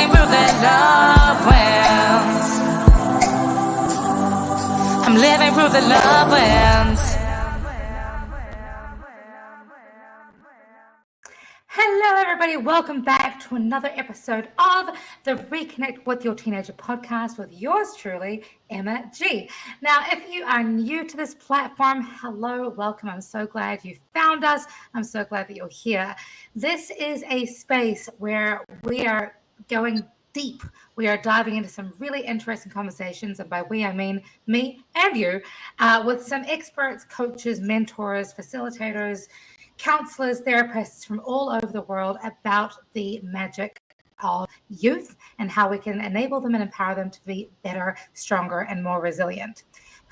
living through the love winds. I'm living through the love winds. Hello, everybody. Welcome back to another episode of the Reconnect with Your Teenager podcast with yours truly, Emma G. Now, if you are new to this platform, hello, welcome. I'm so glad you found us. I'm so glad that you're here. This is a space where we are going deep. We are diving into some really interesting conversations, and by we, I mean me and you, with some experts, coaches, mentors, facilitators, counselors, therapists from all over the world about the magic of youth and how we can enable them and empower them to be better, stronger, and more resilient.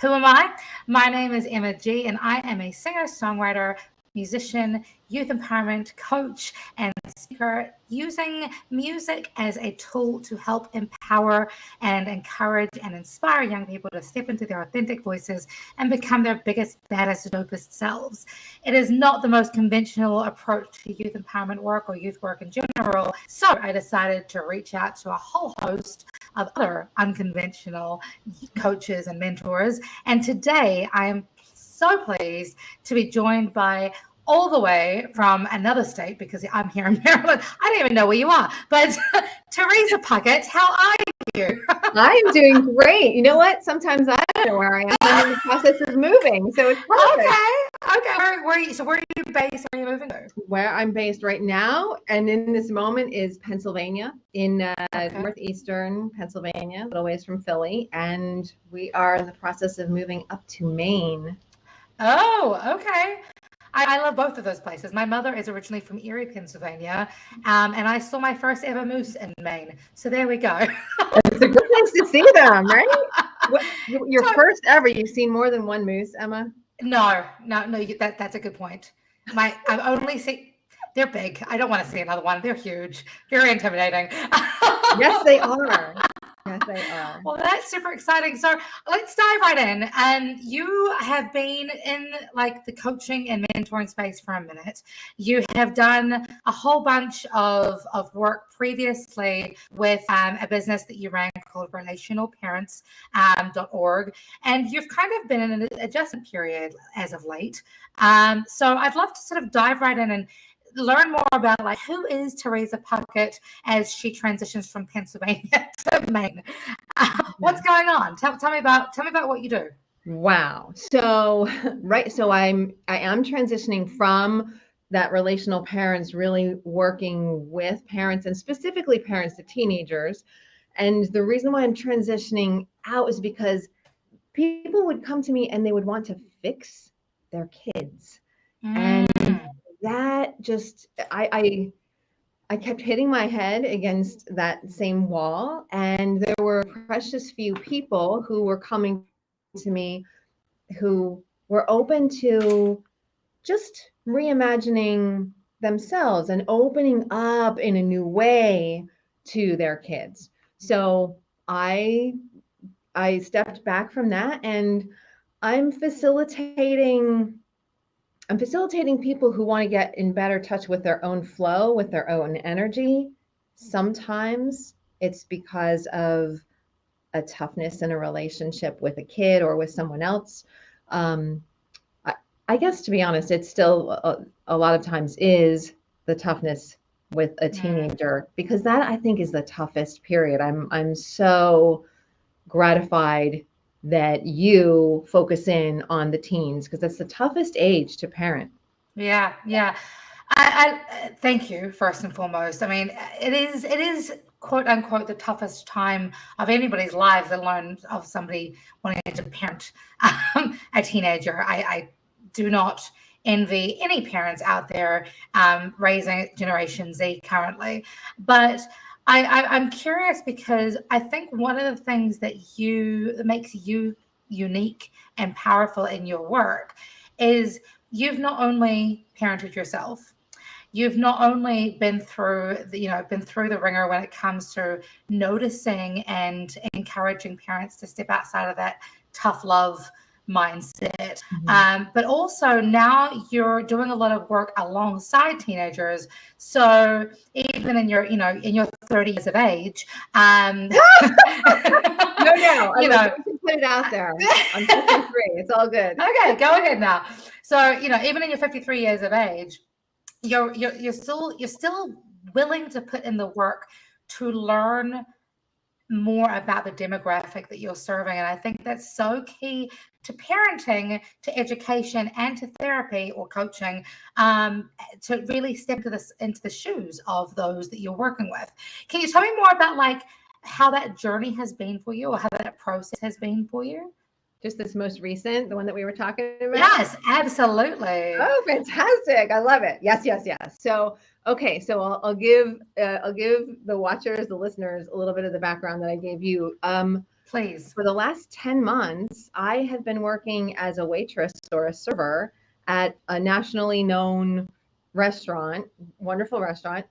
Who am I? My name is Emma G, and I am a singer, songwriter, musician, youth empowerment coach, and speaker, using music as a tool to help empower and encourage and inspire young people to step into their authentic voices and become their biggest, baddest, dopest selves. It is not the most conventional approach to youth empowerment work or youth work in general, so I decided to reach out to a whole host of other unconventional coaches and mentors. And today I am so pleased to be joined by all the way from another state, because I'm here in Maryland. I don't even know where you are, but Theresa Puckett, how are you? I am doing great. You know what? Sometimes I don't know where I am. I'm in the process of moving, so it's perfect. Okay. Where are you? So where are you based? Where are you moving to? Where I'm based right now, and in this moment, is Pennsylvania, in northeastern Pennsylvania, a little ways from Philly, and we are in the process of moving up to Maine. Oh, okay. I love both of those places. My mother is originally from Erie, Pennsylvania, and I saw my first ever moose in Maine. So there we go. It's a good place to see them, right? Your first ever. You've seen more than one moose, Emma? No. That's a good point. I've only seen. They're big. I don't want to see another one. They're huge. Very intimidating. Yes, they are. Yes, they are. Well, that's super exciting. So let's dive right in. And you have been in like the coaching and mentoring space for a minute. You have done a whole bunch of work previously with a business that you ran called relationalparents.org. And you've kind of been in an adjustment period as of late. So I'd love to sort of dive right in and learn more about like who is Theresa Puckett as she transitions from Pennsylvania to Maine. What's going on? Tell me about what you do. Wow. So I am transitioning from that relational parents, really working with parents and specifically parents to teenagers. And the reason why I'm transitioning out is because people would come to me and they would want to fix their kids. And that just, I kept hitting my head against that same wall. And there were precious few people who were coming to me who were open to just reimagining themselves and opening up in a new way to their kids. So I stepped back from that, and I'm facilitating people who want to get in better touch with their own flow, with their own energy. Sometimes it's because of a toughness in a relationship with a kid or with someone else. I guess, to be honest, it's still a lot of times is the toughness with a teenager, because that, I think, is the toughest period. I'm so gratified that you focus in on the teens, because that's the toughest age to parent. Yeah. I thank you first and foremost. I mean, it is quote unquote the toughest time of anybody's lives, let alone of somebody wanting to parent a teenager. I do not envy any parents out there raising Generation Z currently, but I'm curious because I think one of the things that makes you unique and powerful in your work is you've not only parented yourself, you've not only been through the ringer when it comes to noticing and encouraging parents to step outside of that tough love mindset. But also now you're doing a lot of work alongside teenagers. So even in your, in your 30 years of age, No, you know, we can put it out there. I'm 53. It's all good. Okay, go ahead now. So, even in your 53 years of age, you're still willing to put in the work to learn more about the demographic that you're serving. And I think that's so key to parenting, to education, and to therapy or coaching, to really step into the shoes of those that you're working with. Can you tell me more about like how that journey has been for you, or how that process has been for you? Just this most recent, the one that we were talking about? Yes, absolutely. Oh, fantastic. I love it. Yes, yes, yes. So, okay. So I'll give the watchers, the listeners, a little bit of the background that I gave you. Please. For the last 10 months, I have been working as a waitress or a server at a nationally known restaurant, wonderful restaurant.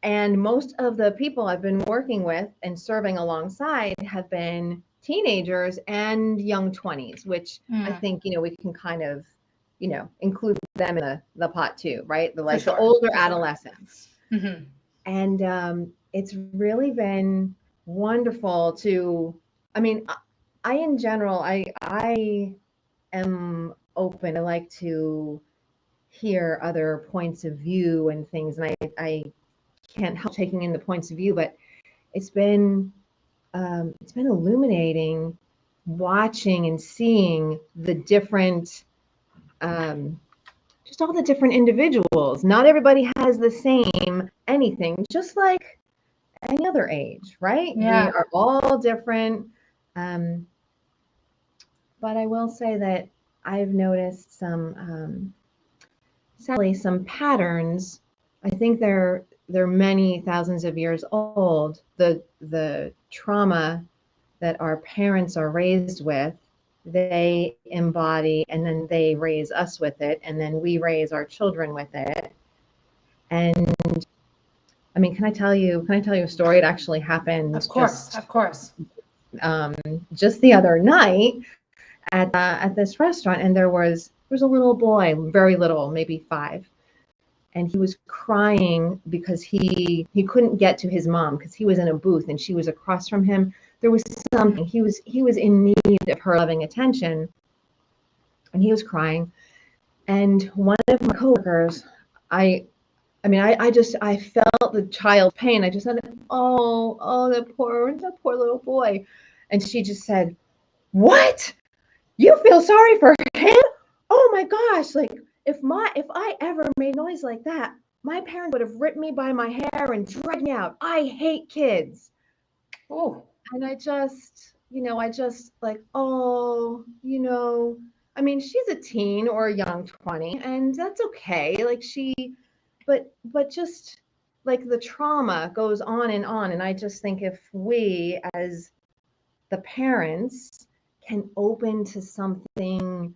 And most of the people I've been working with and serving alongside have been teenagers and young 20s, which I think, we can kind of, include them in the pot too, right? The older adolescents. Mm-hmm. And it's really been wonderful to, I in general, I am open. I like to hear other points of view and things. And I can't help taking in the points of view, but it's been illuminating watching and seeing the different, just all the different individuals. Not everybody has the same anything, just like any other age, right? Yeah. We are all different. But I will say that I've noticed sadly, some patterns. I think they're many thousands of years old. The trauma that our parents are raised with, they embody, and then they raise us with it, and then we raise our children with it. And can I tell you a story? It actually happened. Of course. Just the other night at this restaurant, and there was a little boy, very little, maybe 5. And he was crying because he couldn't get to his mom because he was in a booth and she was across from him. There was something. He was in need of her loving attention, and he was crying. And one of my coworkers, I felt the child's pain. I just said, "Oh, that poor little boy," and she just said, "What? You feel sorry for him? Oh my gosh! Like if I ever made noise like that, my parents would have ripped me by my hair and dragged me out. I hate kids." Oh. And I just like, she's a teen or a young 20, and that's okay. Like but just like the trauma goes on. And I just think if we as the parents can open to something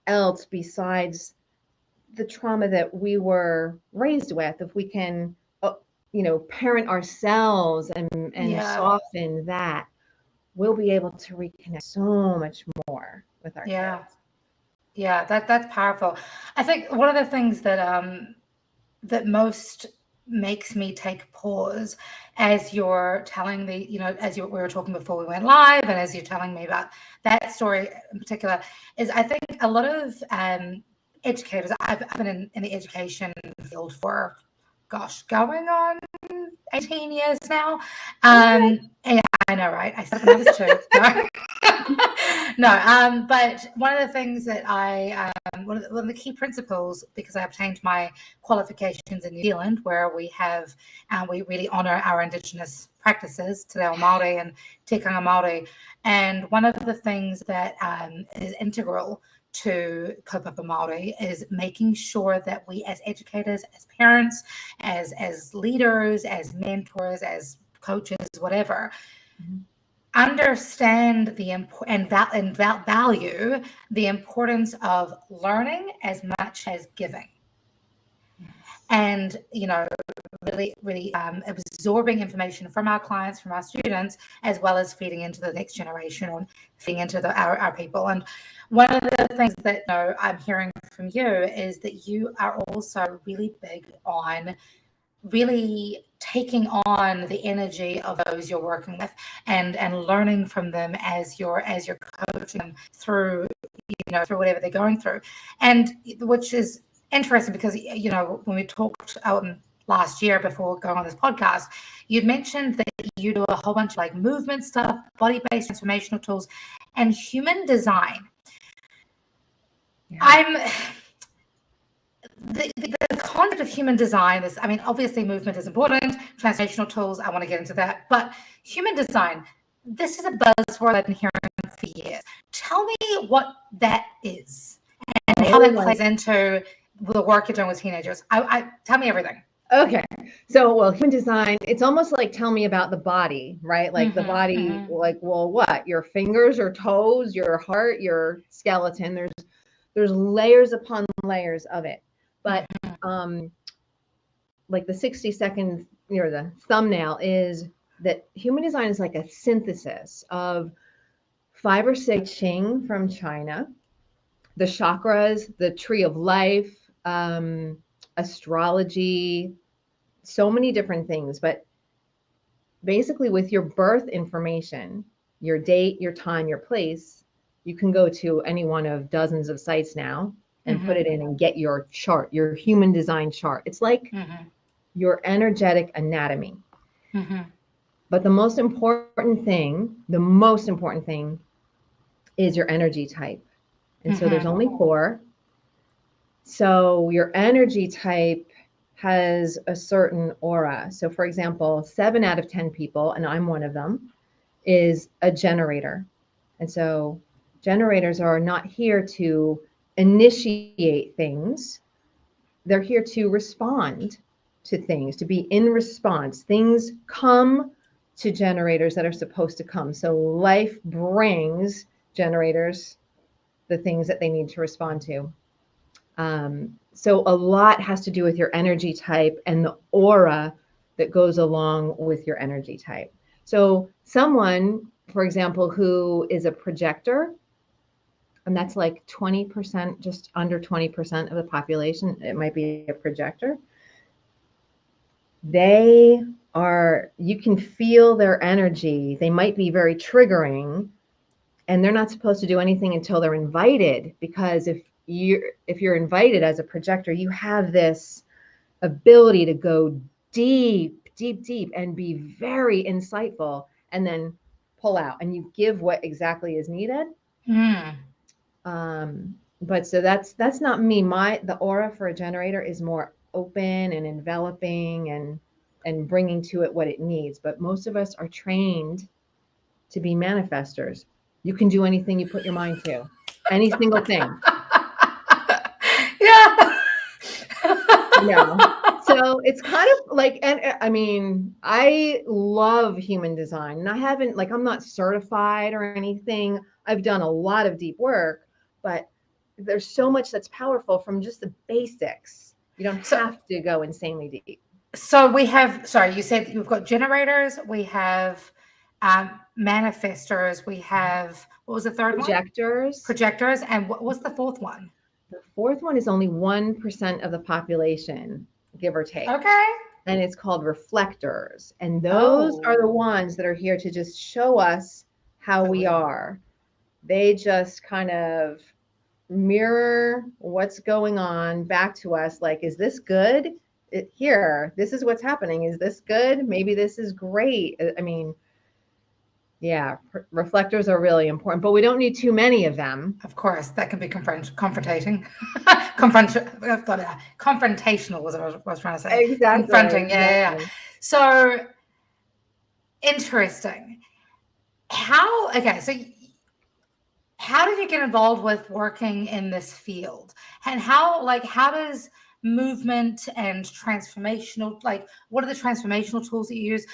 else besides the trauma that we were raised with, if we can parent ourselves and soften that, we'll be able to reconnect so much more with our kids. Yeah, that's powerful. I think one of the things that that most makes me take pause as you're telling we were talking before we went live, and as you're telling me about that story in particular, is I think a lot of educators, I've been in the education field for going on 18 years now. Yeah, I know, right? I started when I was 2. No, but one of the things that one of the key principles, because I obtained my qualifications in New Zealand, where we really honor our Indigenous practices, Te Reo Māori and Tikanga Māori, and one of the things that is integral to kaupapa Māori is making sure that we as educators, as parents, as leaders, as mentors, as coaches, whatever, understand and value the importance of learning as much as giving. and, really absorbing information from our clients, from our students, as well as feeding into the next generation or feeding into our people. And one of the things that I'm hearing from you is that you are also really big on really taking on the energy of those you're working with and learning from them as you're coaching them through through whatever they're going through, and which is interesting because when we talked last year before going on this podcast, you'd mentioned that you do a whole bunch of like movement stuff, body-based transformational tools, and human design. Yeah. The concept of human design is, I mean, obviously movement is important, transformational tools, I want to get into that, but human design, this is a buzzword I've been hearing for years. Tell me what that is and how that plays into the work you're doing with teenagers. Tell me everything. Okay. So, well, human design, it's almost like tell me about the body, right? Like the body, like, well, what? Your fingers or toes, your heart, your skeleton. There's layers upon layers of it. But like the 60-second, the thumbnail is that human design is like a synthesis of 5 or 6 Qing from China, the chakras, the tree of life, astrology, so many different things. But basically with your birth information, your date, your time, your place, you can go to any one of dozens of sites now and put it in and get your chart, your human design chart. It's like your energetic anatomy. But the most important thing is your energy type. And so there's only 4. So your energy type has a certain aura. So for example, 7 out of 10 people, and I'm one of them, is a generator. And so generators are not here to initiate things. They're here to respond to things, to be in response. Things come to generators that are supposed to come. So life brings generators the things that they need to respond to. So a lot has to do with your energy type and the aura that goes along with your energy type. So someone, for example, who is a projector, and that's like 20%, just under 20% of the population, it might be a projector. You can feel their energy. They might be very triggering, and they're not supposed to do anything until they're invited, because if you're invited as a projector, you have this ability to go deep and be very insightful and then pull out, and you give what exactly is needed. But so that's not me. The aura for a generator is more open and enveloping and bringing to it what it needs. But most of us are trained to be manifestors. You can do anything you put your mind to, any single thing. So it's kind of like, and I mean, I love human design, and I'm not certified or anything. I've done a lot of deep work, but there's so much that's powerful from just the basics. You don't have to go insanely deep. So you said we've got generators, we have manifestors, we have, what was the third one? Projectors. And what was the fourth one? The fourth one is only 1% of the population, give or take. Okay. And it's called reflectors. And those are the ones that are here to just show us how we are. They just kind of mirror what's going on back to us. Like, is this good? This is what's happening. Is this good? Maybe this is great. I mean, yeah, reflectors are really important, but we don't need too many of them. Of course, that can be confrontational was what I was trying to say. Exactly. Confronting, yeah. So interesting. So how did you get involved with working in this field? And how does movement and transformational, what are the transformational tools that you use?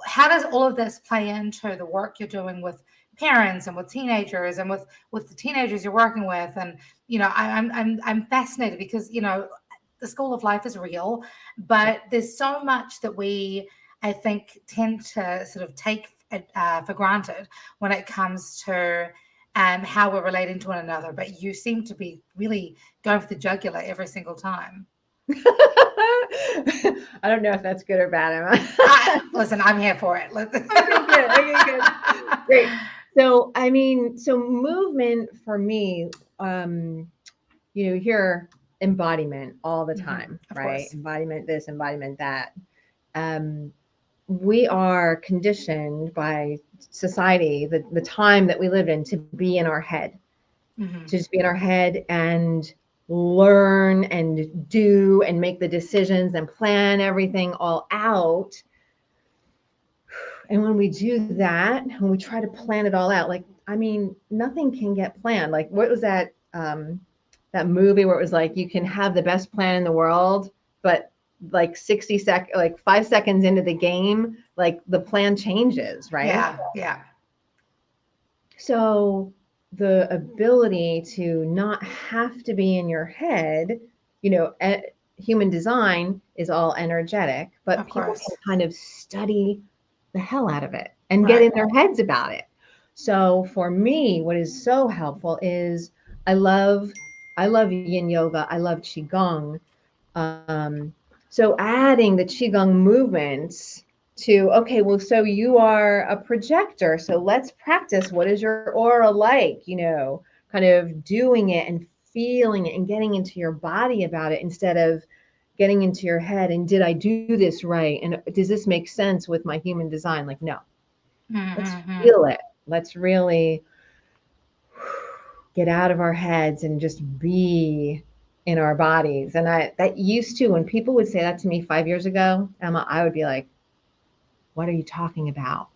How does all of this play into the work you're doing with parents and with teenagers and with the teenagers you're working with? And I'm fascinated because the school of life is real, but there's so much that we, I think, tend to sort of take for granted when it comes to how we're relating to one another. But you seem to be really going for the jugular every single time. I don't know if that's good or bad, Emma. Listen, I'm here for it. Okay, good. Okay, good. Great. So, I mean, so movement for me, you hear embodiment all the time, right? Course. Embodiment this, embodiment that. We are conditioned by society, the time that we live in, to be in our head, to just be in our head and learn and do and make the decisions and plan everything all out. And when we do that, when we try to plan it all out, like, I mean, nothing can get planned. Like, what was that that movie where it was like, you can have the best plan in the world, but like 5 seconds into the game, like the plan changes, right? Yeah. So the ability to not have to be in your head, human design is all energetic, but Of people course. can kind of study the hell out of it and get in their heads about it. So for me, what is so helpful is I love yin yoga. I love qigong. So adding the qigong movements to, okay, well, so you are a projector. So let's practice. What is your aura like? Kind of doing it and feeling it and getting into your body about it instead of getting into your head. And did I do this right? And does this make sense with my human design? Like, no, let's feel it. Let's really get out of our heads and just be in our bodies. And that used to, when people would say that to me 5 years ago, Emma, I would be like, what are you talking about?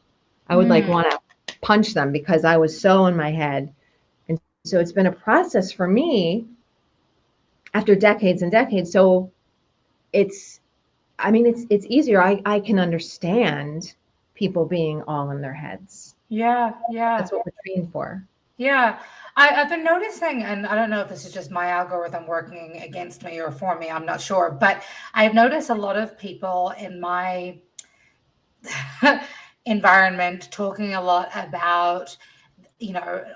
I would like want to punch them because I was so in my head. And so it's been a process for me after decades and decades. So it's easier. I can understand people being all in their heads. Yeah. That's what we're trained for. Yeah, I've been noticing, and I don't know if this is just my algorithm working against me or for me, I'm not sure, but I've noticed a lot of people in my environment talking a lot about,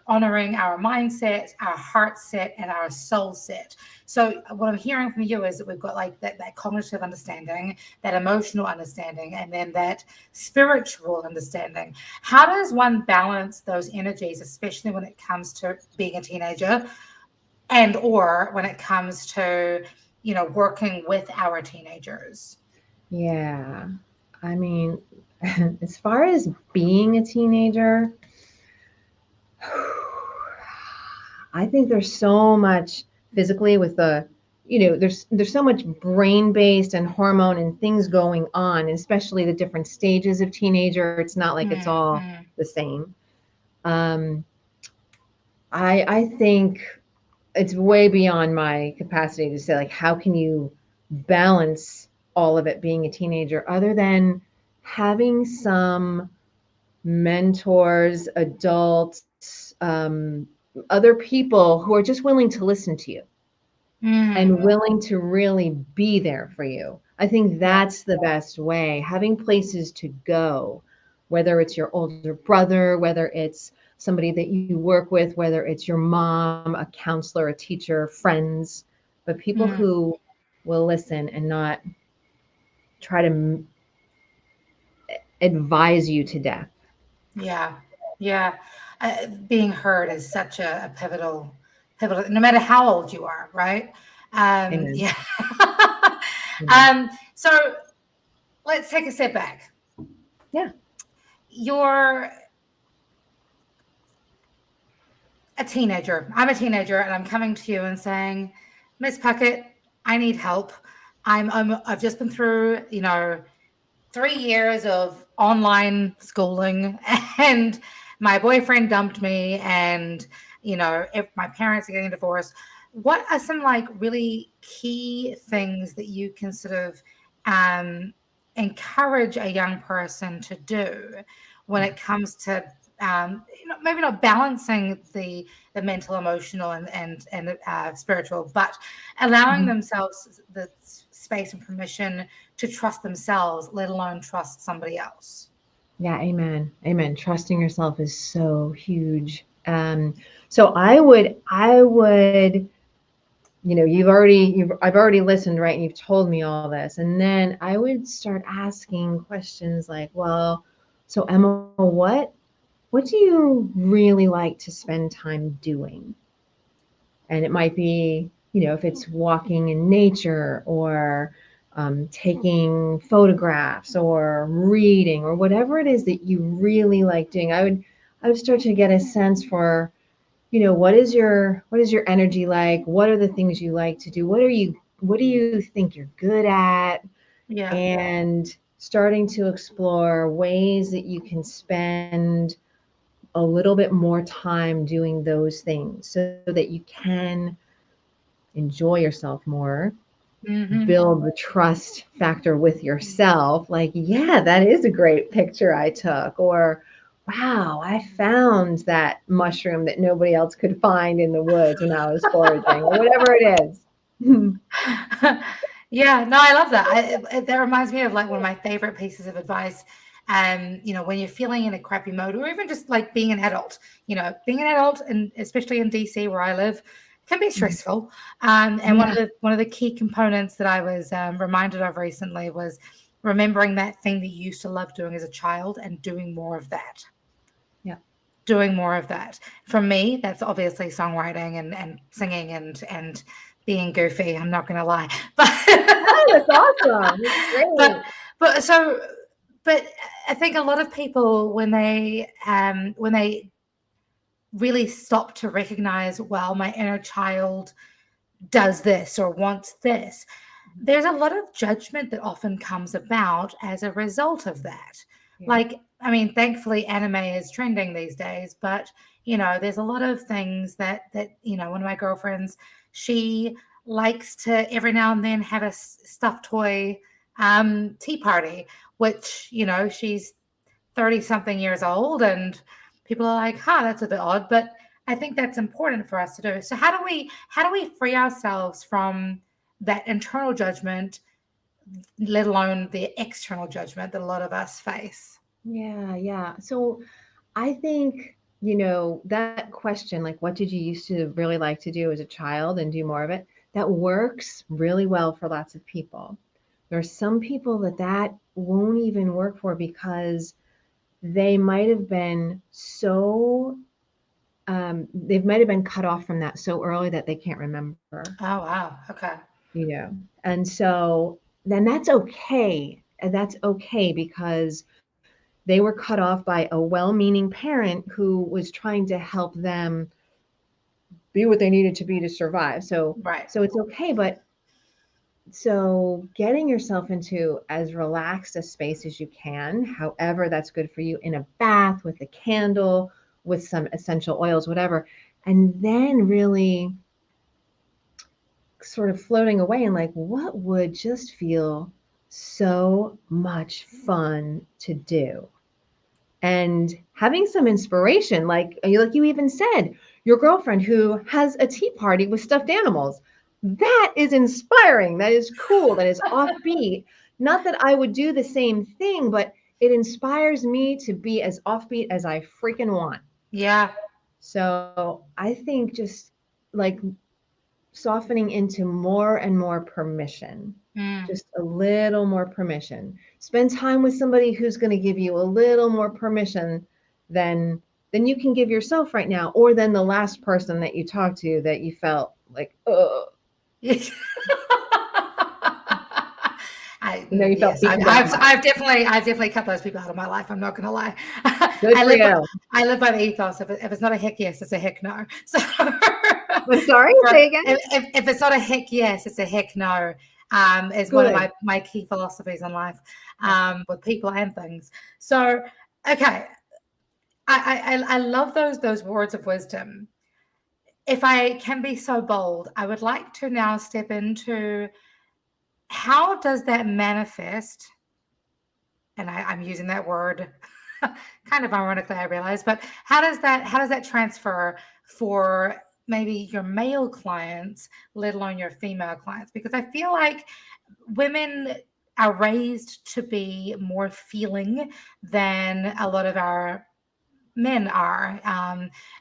honoring our mindset, our heart set, and our soul set. So what I'm hearing from you is that we've got like that cognitive understanding, that emotional understanding, and then that spiritual understanding. How does one balance those energies, especially when it comes to being a teenager and or when it comes to, working with our teenagers? Yeah. I mean, as far as being a teenager, I think there's so much physically with there's so much brain-based and hormone and things going on, especially the different stages of teenager. It's not like it's all the same. I think it's way beyond my capacity to say, like, how can you balance all of it being a teenager other than having some mentors, adults, other people who are just willing to listen to you and willing to really be there for you. I think that's the best way. Having places to go, whether it's your older brother, whether it's somebody that you work with, whether it's your mom, a counselor, a teacher, friends, but people who will listen and not try to advise you to death. Yeah. Being heard is such a pivotal, no matter how old you are, right? Amen. Yeah. So let's take a step back. Yeah. You're a teenager. I'm a teenager, and I'm coming to you and saying, Miss Puckett, I need help. I've just been through, 3 years of online schooling, and my boyfriend dumped me, and if my parents are getting divorced. What are some like really key things that you can sort of encourage a young person to do when it comes to maybe not balancing the mental, emotional, and spiritual, but allowing themselves the space and permission to trust themselves, let alone trust somebody else. Yeah, amen. Amen. Trusting yourself is so huge. So I would, I've already listened, right? And you've told me all this. And then I would start asking questions like, well, so Emma, what do you really like to spend time doing? And it might be, if it's walking in nature or taking photographs or reading or whatever it is that you really like doing. I would start to get a sense for, what is your energy like? What are the things you like to do? What do you think you're good at? Yeah. And starting to explore ways that you can spend a little bit more time doing those things so that you can enjoy yourself more, build the trust factor with yourself. Like, yeah, that is a great picture I took. Or, wow, I found that mushroom that nobody else could find in the woods when I was foraging, or whatever it is. Yeah, no, I love that. That reminds me of like one of my favorite pieces of advice. When you're feeling in a crappy mode, or even just like being an adult, being an adult, and especially in DC where I live, can be stressful. And Yeah. one of the key components that I was reminded of recently was remembering that thing that you used to love doing as a child and doing more of that. Yeah. Doing more of that. For me, that's obviously songwriting and singing and being goofy. I'm not going to lie, Oh, that's awesome. That's but great. but so but I think a lot of people when they really stop to recognize, well, my inner child does this or wants this, there's a lot of judgment that often comes about as a result of that. Yeah. Like, I mean, thankfully anime is trending these days, but there's a lot of things that one of my girlfriends, she likes to every now and then have a stuffed toy tea party, which, she's 30 something years old, and people are like, huh, that's a bit odd, but I think that's important for us to do. So how do we free ourselves from that internal judgment, let alone the external judgment that a lot of us face? Yeah. Yeah. So I think, that question, like, what did you used to really like to do as a child and do more of it? That works really well for lots of people. There are some people that won't even work for because they might have been they might have been cut off from that so early that they can't remember, Oh, wow. Okay. you know. And so then that's okay. And that's okay because they were cut off by a well-meaning parent who was trying to help them be what they needed to be to survive. So Right. so it's okay, but so getting yourself into as relaxed a space as you can, however that's good for you, in a bath with a candle, with some essential oils, whatever, and then really sort of floating away and like, what would just feel so much fun to do? And having some inspiration, like you even said, your girlfriend who has a tea party with stuffed animals. That is inspiring. That is cool. That is offbeat. Not that I would do the same thing, but it inspires me to be as offbeat as I freaking want. Yeah. So I think just like softening into more and more permission, Mm. just a little more permission. Spend time with somebody who's going to give you a little more permission than you can give yourself right now, or than the last person that you talked to that you felt like, oh, you felt Yes, beaten down by. I've definitely cut those people out of my life. I'm not going to lie. Good I for live by, you. I live by the ethos. If it's not a heck yes, it's a heck no. So I'm sorry, say again. if it's not a heck yes, it's a heck no. Is one of Good. my key philosophies in life, with people and things. So okay, I love those words of wisdom. If I can be so bold, I would like to now step into how does that manifest, and I'm using that word kind of ironically, I realize, but how does that transfer for maybe your male clients, let alone your female clients? Because I feel like women are raised to be more feeling than a lot of our men are,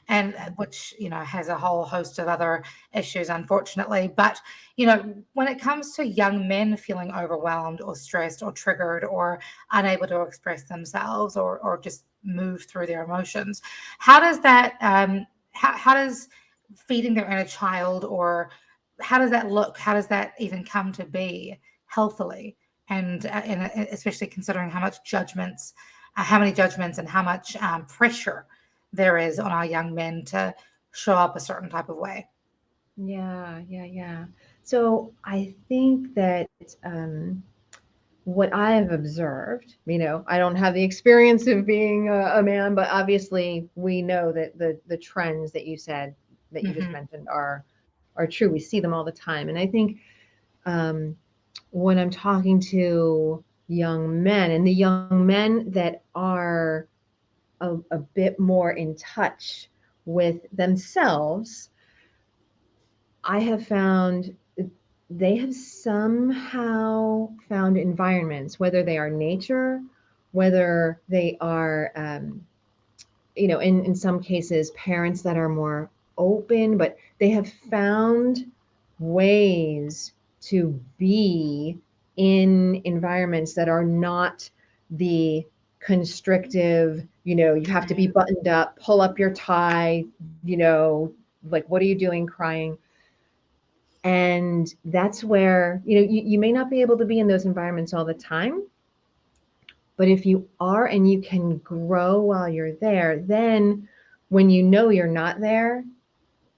and which has a whole host of other issues, unfortunately. But when it comes to young men feeling overwhelmed or stressed or triggered or unable to express themselves or just move through their emotions, how does that how does feeding their inner child, or how does that look? How does that even come to be healthily? And especially considering how many judgments and how much pressure there is on our young men to show up a certain type of way. Yeah. So I think that what I have observed, I don't have the experience of being a man, but obviously we know that the trends that you said, that you just mentioned, are true. We see them all the time. And I think when I'm talking to young men, and the young men that are a bit more in touch with themselves, I have found they have somehow found environments, whether they are nature, whether they are, in some cases, parents that are more open, but they have found ways to be in environments that are not the constrictive, you have to be buttoned up, pull up your tie, like, what are you doing crying? And that's where, you may not be able to be in those environments all the time, but if you are and you can grow while you're there, then when you're not there,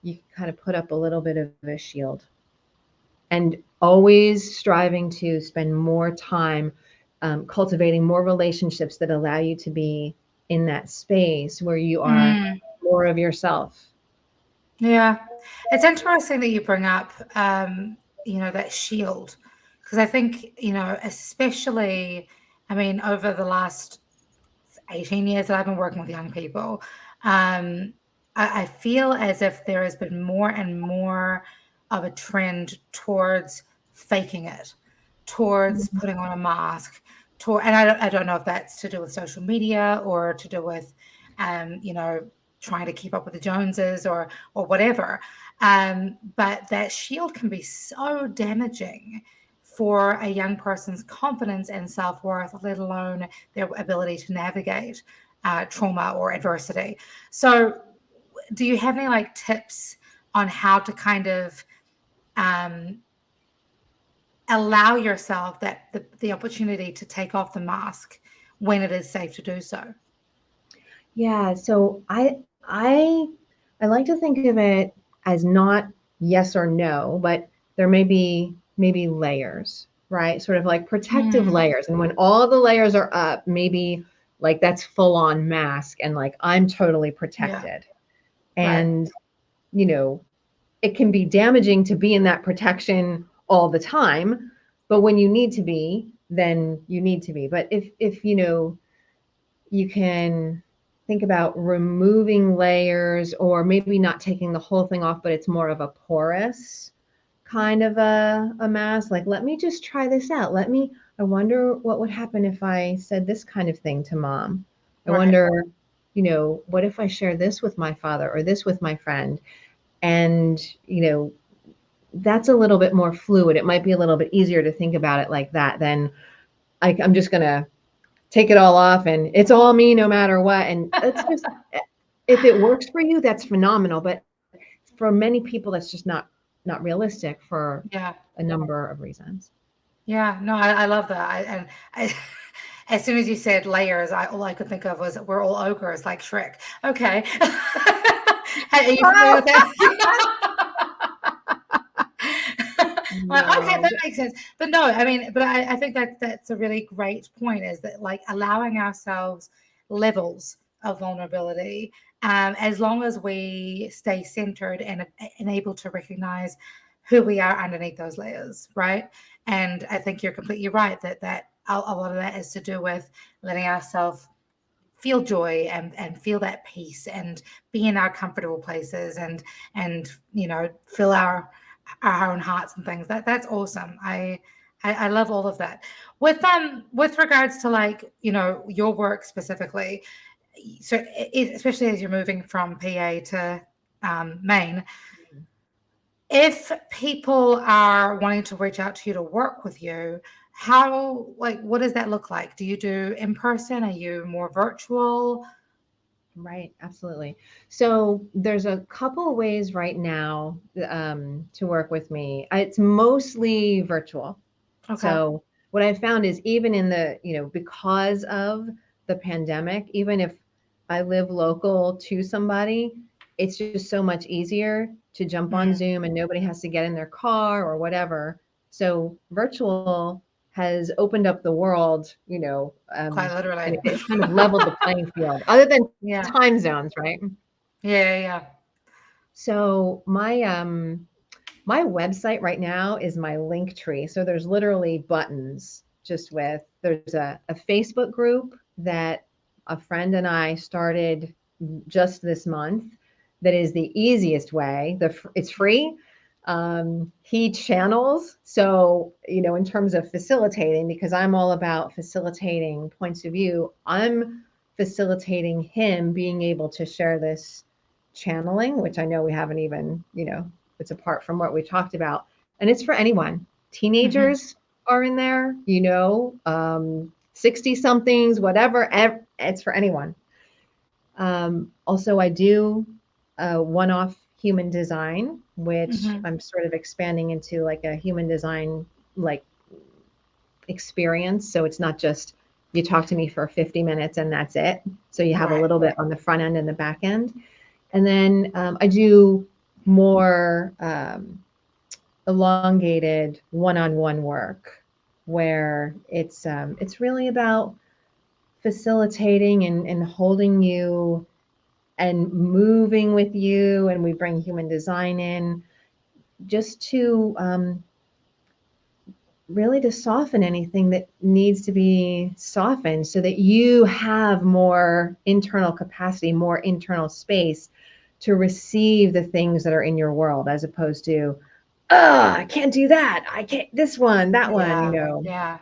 you can kind of put up a little bit of a shield. And always striving to spend more time cultivating more relationships that allow you to be in that space where you are more of yourself. Yeah. It's interesting that you bring up, that shield, because I think, especially, I mean, over the last 18 years that I've been working with young people, I feel as if there has been more and more of a trend towards faking it, towards putting on a mask, and I don't know if that's to do with social media or to do with, trying to keep up with the Joneses or whatever. But that shield can be so damaging for a young person's confidence and self-worth, let alone their ability to navigate trauma or adversity. So do you have any tips on how to kind of allow yourself the opportunity to take off the mask when it is safe to do so? Yeah, so I like to think of it as not yes or no, but there may be maybe layers, right? Sort of like protective layers. And when all the layers are up, maybe like that's full on mask and like I'm totally protected. And it can be damaging to be in that protection all the time, but when you need to be, then you need to be. But if you can think about removing layers, or maybe not taking the whole thing off, but it's more of a porous kind of a mask. Like, let me just try this out. I wonder what would happen if I said this kind of thing to mom. I wonder, what if I share this with my father or this with my friend? And, that's a little bit more fluid. It might be a little bit easier to think about it like that than I'm just going to take it all off and it's all me no matter what. And it's just, if it works for you, that's phenomenal. But for many people, that's just not realistic for a number of reasons. Yeah, no, I love that. As soon as you said layers, all I could think of was we're all ogres like Shrek. Okay. Are you familiar with that? Okay, that makes sense. But no, I mean, but I think that's a really great point, is that allowing ourselves levels of vulnerability, as long as we stay centered and able to recognize who we are underneath those layers, right? And I think you're completely right that a lot of that is to do with letting ourselves feel joy and feel that peace and be in our comfortable places and fill our own hearts and things. That's awesome. I love all of that. With regards to like, your work specifically, so especially as you're moving from PA to Maine, if people are wanting to reach out to you to work with you, what does that look like? Do you do in person? Are you more virtual? Right, absolutely. So there's a couple of ways right now to work with me. It's mostly virtual. Okay. So what I found is even in the, because of the pandemic, even if I live local to somebody, it's just so much easier to jump on Mm, Zoom and nobody has to get in their car or whatever. So virtual has opened up the world, quite literally. and it kind of leveled the playing field, other than Yeah. time zones, right? Yeah. So my website right now is my link tree. So there's literally buttons there's a Facebook group that a friend and I started just this month that is the easiest way. It's free. He channels. So, in terms of facilitating, because I'm all about facilitating points of view, I'm facilitating him being able to share this channeling, which I know we haven't even, it's apart from what we talked about. And it's for anyone. Hmm. Teenagers are in there, 60 somethings, whatever. It's for anyone. Also, I do one-off human design, which Hmm. I'm sort of expanding into like a human design like experience. So it's not just you talk to me for 50 minutes and that's it. So you have a Right. little bit on the front end and the back end. And then I do more elongated one-on-one work where it's really about facilitating and holding you and moving with you. And we bring human design in just to really to soften anything that needs to be softened so that you have more internal capacity, more internal space to receive the things that are in your world, as opposed to, oh, I can't do that. I can't, this one, that one. Yeah.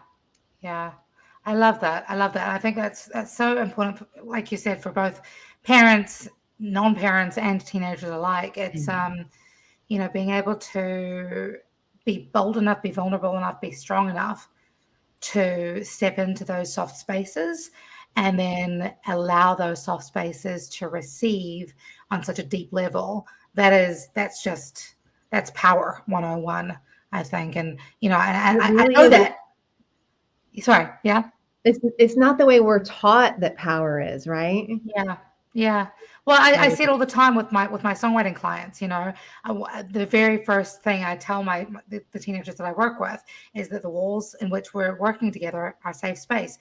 I love that. I love that. And I think that's so important, like you said, for both parents, non-parents, and teenagers alike. It's being able to be bold enough, be vulnerable enough, be strong enough to step into those soft spaces and then allow those soft spaces to receive on such a deep level. That's power 101, I think. And It I really know is. that. Sorry, yeah. It's not the way we're taught that power is, right? Yeah, yeah. Well, I Right. see it all the time with my songwriting clients. The very first thing I tell the teenagers that I work with is that the walls in which we're working together are safe space.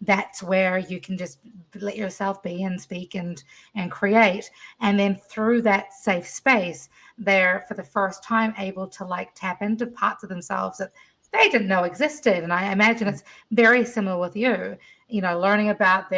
That's where you can just let yourself be and speak and create. And then through that safe space, they're for the first time able to like tap into parts of themselves that they didn't know existed. And I imagine it's very similar with you, learning about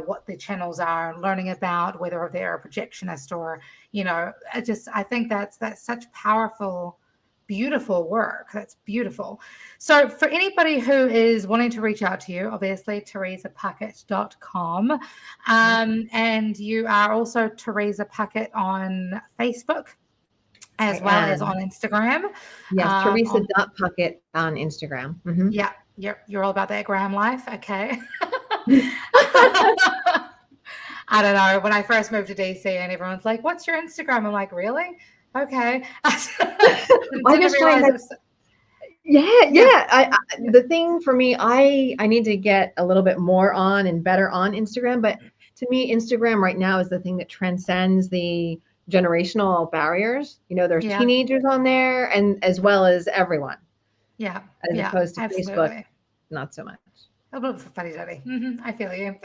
what the channels are, learning about whether they're a projectionist or, I think that's such powerful, beautiful work. That's beautiful. So for anybody who is wanting to reach out to you, obviously theresapuckett.com. And you are also Theresa Puckett on Facebook I as well as on am. Instagram. Yes, On Teresa.Puckett on Instagram. Yeah, you're all about that gram life. Okay. I don't know. When I first moved to DC and everyone's like, what's your Instagram? I'm like, really? Okay. I Didn't just find realize it that, was, yeah, yeah, yeah. The thing for me, I need to get a little bit more on and better on Instagram. But to me, Instagram right now is the thing that transcends the generational barriers. There's yeah, teenagers on there, and as well as everyone, yeah, as yeah, opposed to Facebook, absolutely. not so much. A little bit funny, Daddy. I feel you.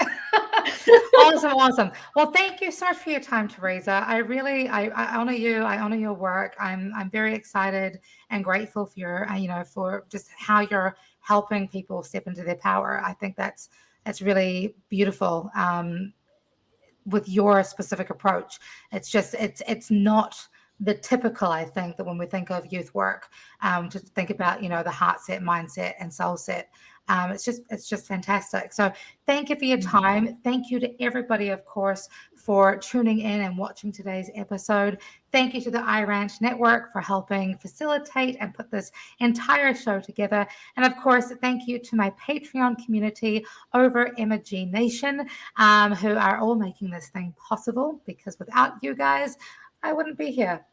Awesome, awesome. Well, thank you so much for your time, Theresa. I honor you. I honor your work. I'm very excited and grateful for your, for just how you're helping people step into their power. I think that's it's really beautiful with your specific approach. It's not the typical, I think, that when we think of youth work, to think about, the heart set, mindset, and soul set. It's just fantastic. So thank you for your time. Thank you to everybody, of course, for tuning in and watching today's episode. Thank you to the iRanch Network for helping facilitate and put this entire show together. And of course, thank you to my Patreon community over Emma G Nation, who are all making this thing possible, because without you guys, I wouldn't be here.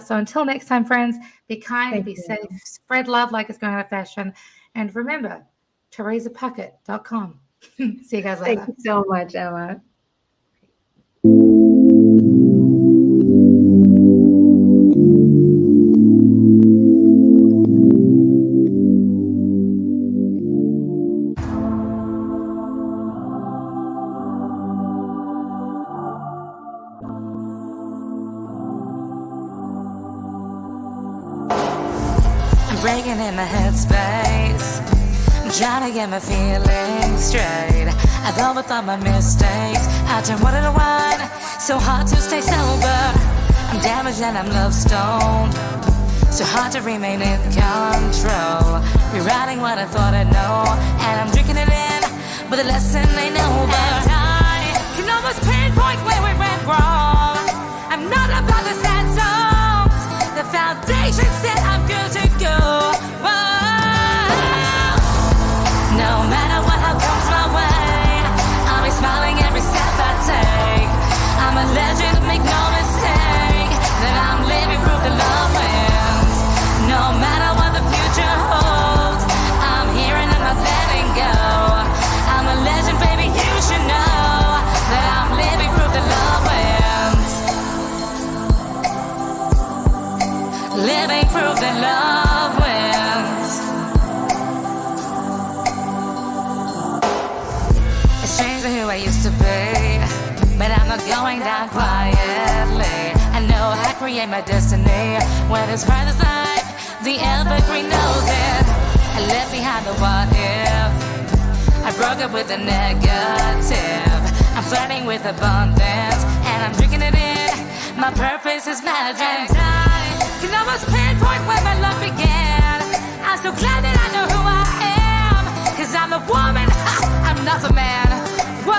So until next time, friends, be kind, be safe, spread love like it's going out of fashion. And remember, TheresaPuckett.com. See you guys later. Thank you so much, Emma. I'm breaking in my headspace, I'm trying to get my feelings straight. I've overthought my mistakes, I turn water to wine, so hard to stay sober. I'm damaged and I'm love stoned, so hard to remain in control. Rewriting what I thought I know, and I'm drinking it in, but the lesson ain't over. And I can almost pinpoint where we went wrong. I'm not about the sad songs, the foundation said I'm good to go. No matter what comes my way, I'll be smiling every step I take. I'm a legend, make no mistake, that I'm living proof that love wins. No matter what the future holds, I'm here and I'm not letting go. I'm a legend, baby, you should know that I'm living proof that love wins. Living proof that love wins. Who I used to be, but I'm not going down quietly. I know I create my destiny. When it's right as life, the evergreen knows it. I left behind the what if, I broke up with the negative. I'm flirting with abundance, and I'm drinking it in. My purpose is magic. And I can almost pinpoint where my love began. I'm so glad that I know who I am, 'cause I'm the woman, I'm not the man. Whoa.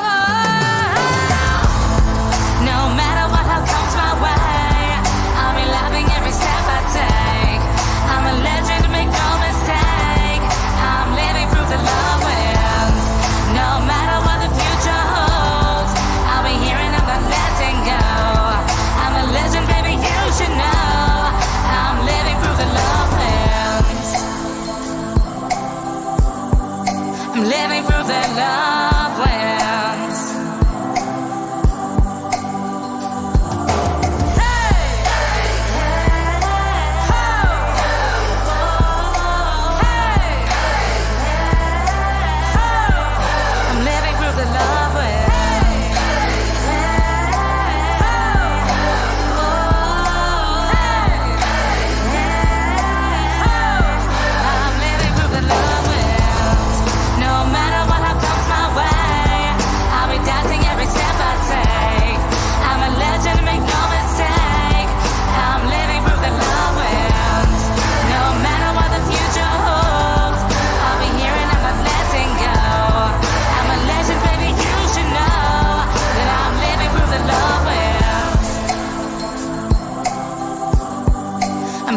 No matter what comes my way, I'll be laughing every step I take. I'm a legend, make no mistake, I'm living proof that love wins. No matter what the future holds, I'll be here and I'm not letting go. I'm a legend, baby, you should know, I'm living proof that love wins. I'm living proof that love wins.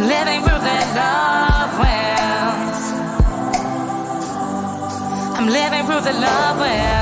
Living proof that love wins. I'm living proof that love wins.